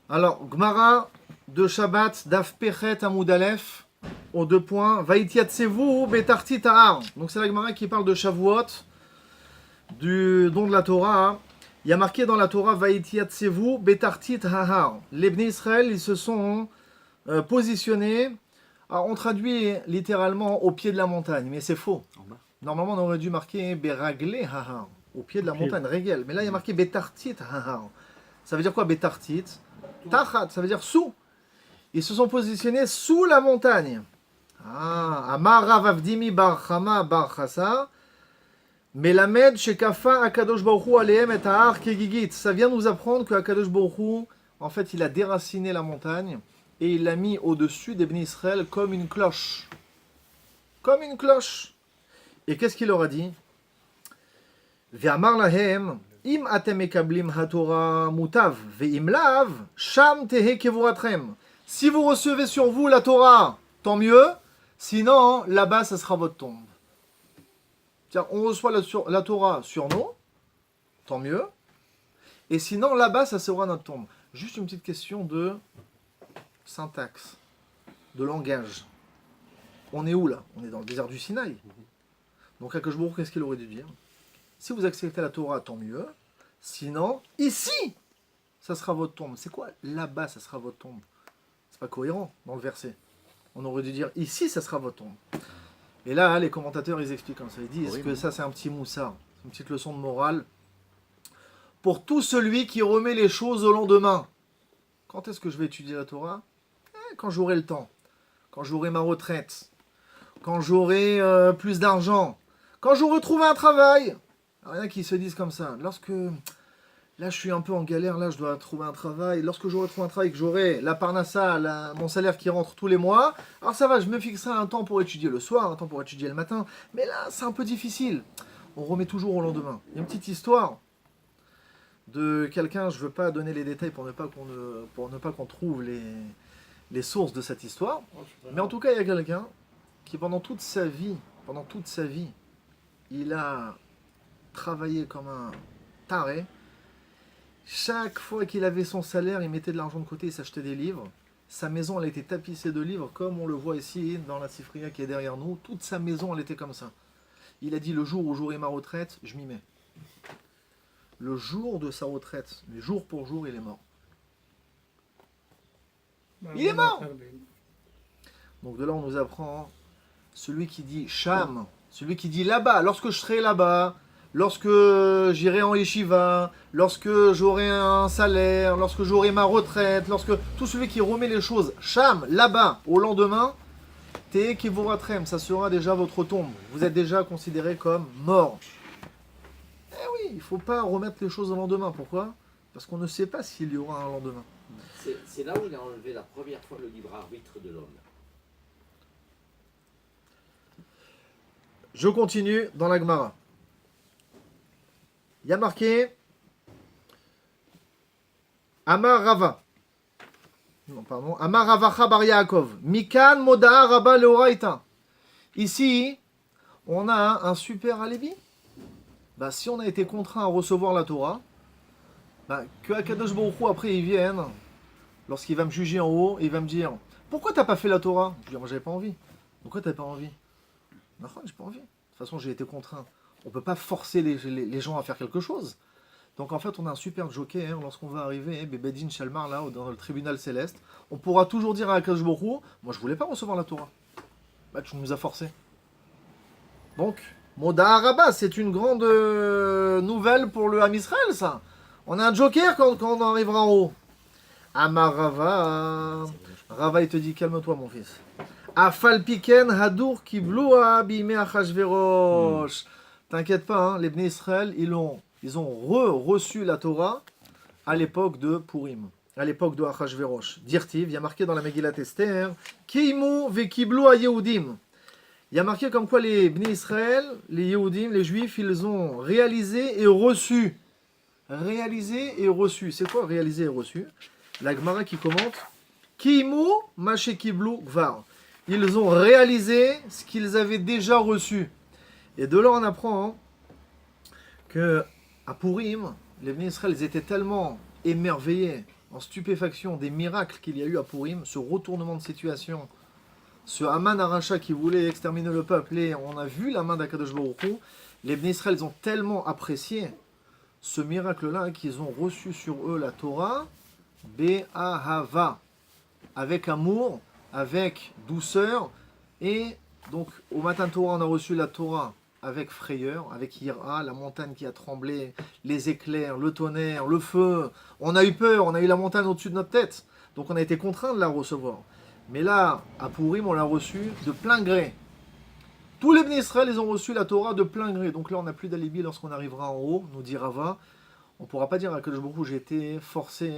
Alors, Gmara de Shabbat, Daf Pechet Amoud Aleph, aux deux points. Vaïtiatsevu betartit ta'ar. Donc c'est la Gmara qui parle de Shavuot, du don de la Torah. Il y a marqué dans la Torah Vaïtiatsevu betartit ha'ar. Les Bnei Israël, ils se sont positionnés. Alors on traduit littéralement au pied de la montagne, mais c'est faux. Normalement, on aurait dû marquer beragle ha'ar, au pied de la montagne, Regel. Mais là, il y a marqué betartit ha'ar. Ça veut dire quoi betartit? Tachat, ça veut dire sous. Ils se sont positionnés sous la montagne. Amar Rav Avdimi bar Chama bar Chassa. Melamed shekafa Akadosh Baruch Hu alehem et ha'ar kegigit. Ça vient nous apprendre que Akadosh Baruch Hu, en fait, il a déraciné la montagne et il l'a mis au-dessus des Bnei Israël comme une cloche. Comme une cloche. Et qu'est-ce qu'il leur a dit? Ve'amar lahem. Im atem mekablim haTorah mutav ve'im lav sham tehe kevoratrem. Si vous recevez sur vous la Torah, tant mieux. Sinon, là-bas, ça sera votre tombe. C'est-à-dire, on reçoit la Torah sur nous, tant mieux. Et sinon, là-bas, ça sera notre tombe. Juste une petite question de syntaxe, de langage. On est où là? On est dans le désert du Sinaï. Donc, Akadosh Baruch Hu, qu'est-ce qu'il aurait dû dire? Si vous acceptez la Torah, tant mieux. Sinon, ici, ça sera votre tombe. C'est quoi? Là-bas, ça sera votre tombe. C'est pas cohérent dans le verset. On aurait dû dire ici, ça sera votre tombe. Et là, les commentateurs, ils expliquent comme ça. Ils disent que ça, c'est un petit moussard. Une petite leçon de morale. Pour tout celui qui remet les choses au lendemain. Quand est-ce que je vais étudier la Torah? Quand j'aurai le temps. Quand j'aurai ma retraite. Quand j'aurai plus d'argent. Quand j'aurai trouvé un travail. Rien qui se disent comme ça. Lorsque là je suis un peu en galère, là je dois trouver un travail. Lorsque j'aurai trouvé un travail, que j'aurai la parnassa, mon salaire qui rentre tous les mois, alors ça va, je me fixerai un temps pour étudier le soir, un temps pour étudier le matin. Mais là c'est un peu difficile. On remet toujours au lendemain. Il y a une petite histoire de quelqu'un, je ne veux pas donner les détails pour ne pas qu'on trouve les sources de cette histoire. Mais en tout cas, il y a quelqu'un qui pendant toute sa vie, il a travaillé comme un taré. Chaque fois qu'il avait son salaire, il mettait de l'argent de côté, il s'achetait des livres. Sa maison, elle était tapissée de livres, comme on le voit ici dans la Sifria qui est derrière nous. Toute sa maison, elle était comme ça. Il a dit, le jour où j'aurai ma retraite, je m'y mets. Le jour de sa retraite, mais jour pour jour, il est mort. Il est mort. Donc de là, on nous apprend, celui qui dit Sham, celui qui dit là-bas, lorsque je serai là-bas, lorsque j'irai en yeshiva, lorsque j'aurai un salaire, lorsque j'aurai ma retraite, tout celui qui remet les choses Sham, là-bas, au lendemain, Tehe kevoratrem, ça sera déjà votre tombe. Vous êtes déjà considéré comme mort. Eh oui, il ne faut pas remettre les choses au lendemain. Pourquoi? Parce qu'on ne sait pas s'il y aura un lendemain. C'est là où il a enlevé la première fois le libre arbitre de l'homme. Je continue dans la Gemara. Il y a marqué Amar Rava. Non, pardon. Amar Ravacha bar Yaakov. Mikan moda Rabba leoraita. Ici, on a un super alibi. Si on a été contraint à recevoir la Torah, que Akadosh Baruch Hu après il vienne, lorsqu'il va me juger en haut, il va me dire pourquoi t'as pas fait la Torah? Je dis moi j'avais pas envie. Pourquoi t'avais pas envie? J'ai pas envie. De toute façon j'ai été contraint. On peut pas forcer les gens à faire quelque chose. Donc en fait on a un super joker lorsqu'on va arriver, Bedin Shalmar là dans le tribunal céleste, on pourra toujours dire à Akadosh Baruch Hu, moi je voulais pas recevoir la Torah. Tu nous as forcé. Donc Moda Araba, c'est une grande nouvelle pour le Ham Israël, ça. On a un joker quand on arrivera en haut. Amar Rava. Rava, il te dit, calme-toi, mon fils. Afal piken hadur kibloua bime achashverosh. T'inquiète pas, les Bnei Israël, ils ont reçu la Torah à l'époque de Purim, à l'époque de Achashverosh. Dirtiv, il y a marqué dans la Megillat Esther, Keimu vekibloua Yehudim. Il y a marqué comme quoi les Bnei Israël, les Yehudim, les Juifs, ils ont réalisé et reçu. Réalisé et reçu. C'est quoi réalisé et reçu? La Gemara qui commente Kiimu mashekiblu gvar. Ils ont réalisé ce qu'ils avaient déjà reçu. Et de là on apprend que à Purim, les Bnei Israël ils étaient tellement émerveillés en stupéfaction des miracles qu'il y a eu à Purim, ce retournement de situation, ce Haman Aracha qui voulait exterminer le peuple, et on a vu la main d'Akadosh Baruch Hu, les Bnei Israël ont tellement apprécié ce miracle-là qu'ils ont reçu sur eux la Torah, Be'ahava, avec amour, avec douceur, et donc au matin de Torah on a reçu la Torah avec frayeur, avec ira, la montagne qui a tremblé, les éclairs, le tonnerre, le feu, on a eu peur, on a eu la montagne au-dessus de notre tête, donc on a été contraint de la recevoir. Mais là, à Purim, on l'a reçu de plein gré. Tous les Bnei Israël, ils ont reçu la Torah de plein gré. Donc là, on n'a plus d'alibi lorsqu'on arrivera en haut, nous dit Rava. On ne pourra pas dire à Kadosh Baruch Hu, j'ai été forcé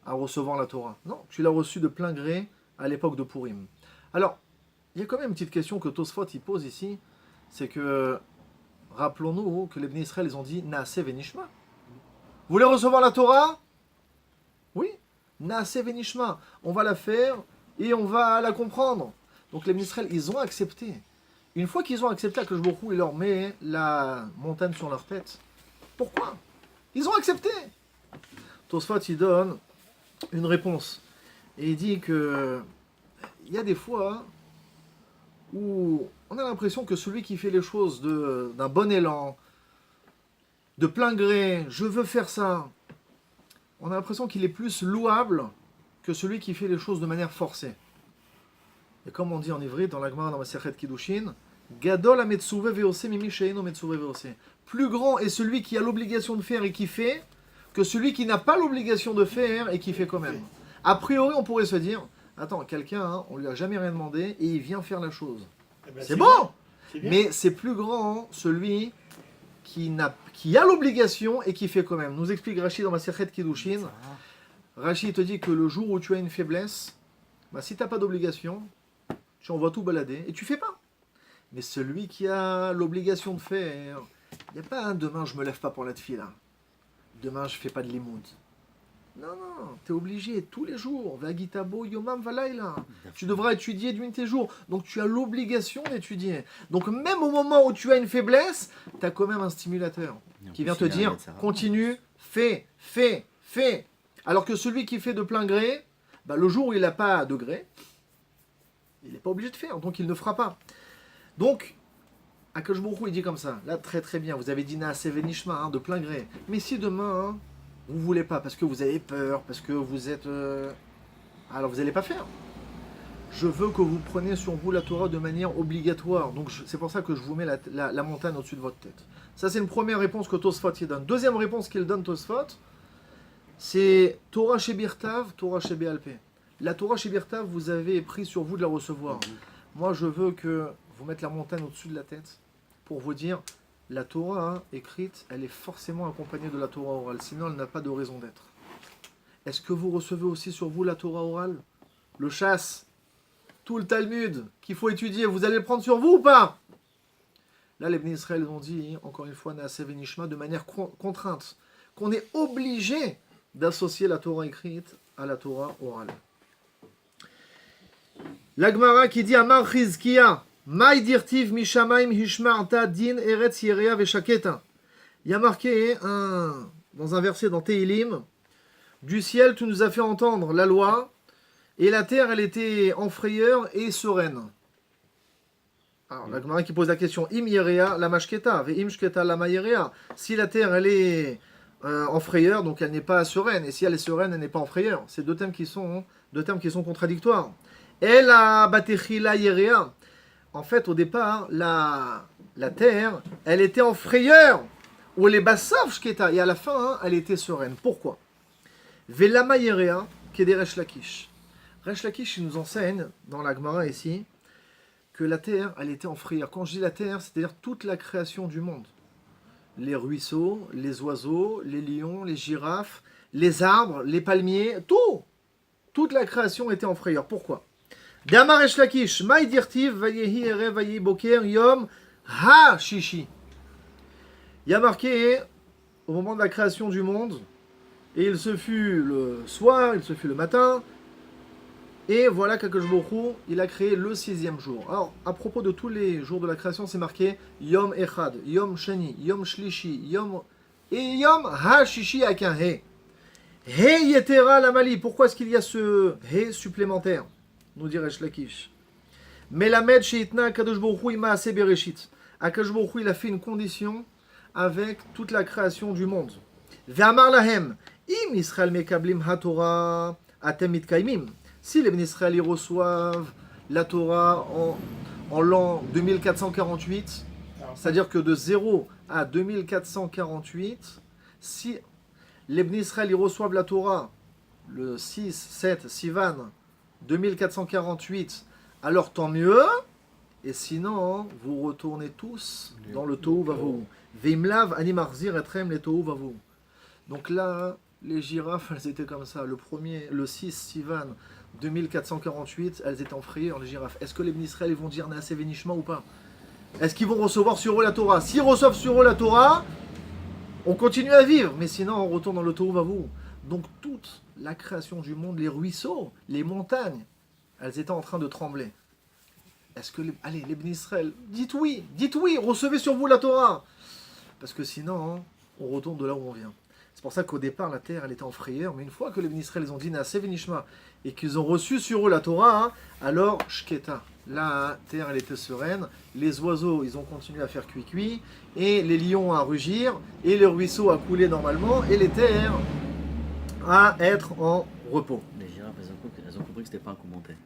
à recevoir la Torah. Non, tu l'as reçu de plein gré à l'époque de Purim. Alors, il y a quand même une petite question que Tosfot il pose ici, c'est que, rappelons-nous que les Bnei Israël, ils ont dit, Naase venishma. Vous voulez recevoir la Torah? Oui, Naase venishma. On va la faire et on va la comprendre. Donc les Bnei Israël, ils ont accepté. Une fois qu'ils ont accepté que Baruch Hu, il leur met la montagne sur leur tête. Pourquoi? Ils ont accepté. Tosfot, il donne une réponse. Et il dit que il y a des fois où on a l'impression que celui qui fait les choses d'un bon élan, de plein gré, je veux faire ça, on a l'impression qu'il est plus louable que celui qui fait les choses de manière forcée. Et comme on dit en ivrit, dans la Gemara, dans Masechet Kiddushin, Gadol ha-metzuve ve'oseh mimi she'eino metzuve ve'oseh. Plus grand est celui qui a l'obligation de faire et qui fait, que celui qui n'a pas l'obligation de faire et qui fait quand même. A priori, on pourrait se dire, attends, quelqu'un, on lui a jamais rien demandé et il vient faire la chose. Eh ben, c'est bon, mais c'est plus grand celui qui a l'obligation et qui fait quand même. Nous explique Rashi dans Masechet Kiddushin. Rashi te dit que le jour où tu as une faiblesse, bah, si tu n'as pas d'obligation, tu envoies tout balader et tu fais pas. Mais celui qui a l'obligation de faire, il n'y a pas un demain je me lève pas pour la tefila. Demain je fais pas de limoud. Non, non, tu es obligé tous les jours. Vagitabo yomam valaila. Tu devras étudier d'une tes jours. Donc tu as l'obligation d'étudier. Donc même au moment où tu as une faiblesse, tu as quand même un stimulateur qui vient te dire continue, fais. Alors que celui qui fait de plein gré, bah, le jour où il n'a pas de gré, il n'est pas obligé de faire, donc il ne fera pas. Donc, Akadosh Baruch Hu, il dit comme ça, là très très bien, vous avez dit Naase venishma, de plein gré. Mais si demain, vous ne voulez pas, parce que vous avez peur, parce que vous êtes... alors vous n'allez pas faire. Je veux que vous preniez sur vous la Torah de manière obligatoire. Donc c'est pour ça que je vous mets la montagne au-dessus de votre tête. Ça c'est une première réponse que Tosfot il donne. Deuxième réponse qu'il donne Tosfot, c'est Torah Shebirtav, Torah Shebealpeh. La Torah Shebirtav, vous avez pris sur vous de la recevoir. Moi, je veux que vous mettez la montagne au-dessus de la tête pour vous dire, la Torah écrite, elle est forcément accompagnée de la Torah orale, sinon elle n'a pas de raison d'être. Est-ce que vous recevez aussi sur vous la Torah orale? Le chasse, tout le Talmud qu'il faut étudier, vous allez le prendre sur vous ou pas? Là, les Bnei Israël ont dit, encore une fois, Naase venishma, de manière contrainte, qu'on est obligé d'associer la Torah écrite à la Torah orale. La Gemara qui dit Amar Chizkiya, Maï dirtiv mishamaim hishmarta din eretz yerea veshaketa. Il y a marqué dans un verset dans Tehilim, du ciel tu nous as fait entendre la loi, et la terre elle était en frayeur et sereine. Alors la Gemara qui pose la question Im yerea la mashketa, ve im shketa la yerea. Si la terre elle est en frayeur, donc elle n'est pas sereine, et si elle est sereine, elle n'est pas en frayeur. C'est deux termes qui sont contradictoires. Elle a batechila yerea. En fait, au départ, la terre, elle était en frayeur. Ou les bassav shketa. Et à la fin, elle était sereine. Pourquoi? Velama yerea kede Resh Lakish. Resh Lakish, il nous enseigne, dans la Gemara ici, que la terre, elle était en frayeur. Quand je dis la terre, c'est-à-dire toute la création du monde. Les ruisseaux, les oiseaux, les lions, les girafes, les arbres, les palmiers, tout. Toute la création était en frayeur. Pourquoi? Damar Resh Lakish, Maï dirtiv, vayehi ere vayehi boker, yom ha shishi. Il y a marqué, au moment de la création du monde, et il se fut le soir, il se fut le matin, et voilà qu'Akadosh Baruch Hu, il a créé le 6e jour. Alors, à propos de tous les jours de la création, c'est marqué Yom Echad, Yom Shani, Yom Shlishi, et Yom Ha Shishi avec un He. He yetera la mali. Pourquoi est-ce qu'il y a ce he supplémentaire? Nous dirait Shlakish. Melamed sheitna Kadosh Baruch Hu ima'aseh bereshit. Akadosh Baruch Hu, il a fait une condition avec toute la création du monde. Ve'amar lahem, im Israël mekablim haTorah atem mitkaimim. Si les Israël reçoivent la Torah en l'an 2448, c'est-à-dire que de 0 à 2448, si les Israël reçoivent la Torah le 6, 7, Sivan 2448, alors tant mieux. Et sinon, vous retournez tous dans le Tohu Vavohu. Veimlav animarzir etrem le Tohu Vavohu. Donc là, les girafes, elles étaient comme ça. Le 6 Sivan 2448, elles étaient en frayeur, les girafes. Est-ce que les Israël vont dire Naaseh Venishma ou pas? Est-ce qu'ils vont recevoir sur eux la Torah? S'ils reçoivent sur eux la Torah, on continue à vivre. Mais sinon, on retourne dans le Tohu Vavohu. Donc toute la création du monde, les ruisseaux, les montagnes, elles étaient en train de trembler. Est-ce que allez, les Israël, dites oui, recevez sur vous la Torah. Parce que sinon, on retourne de là où on vient. C'est pour ça qu'au départ, la terre, elle était en frayeur. Mais une fois que les Israël, ils ont dit Naaseh Venishma et qu'ils ont reçu sur eux la Torah, alors Shketa. La terre, elle était sereine. Les oiseaux, ils ont continué à faire cuit-cuit. Et les lions à rugir. Et les ruisseaux à couler normalement. Et les terres à être en repos. Les girafes, elles ont compris que c'était pas un commentaire.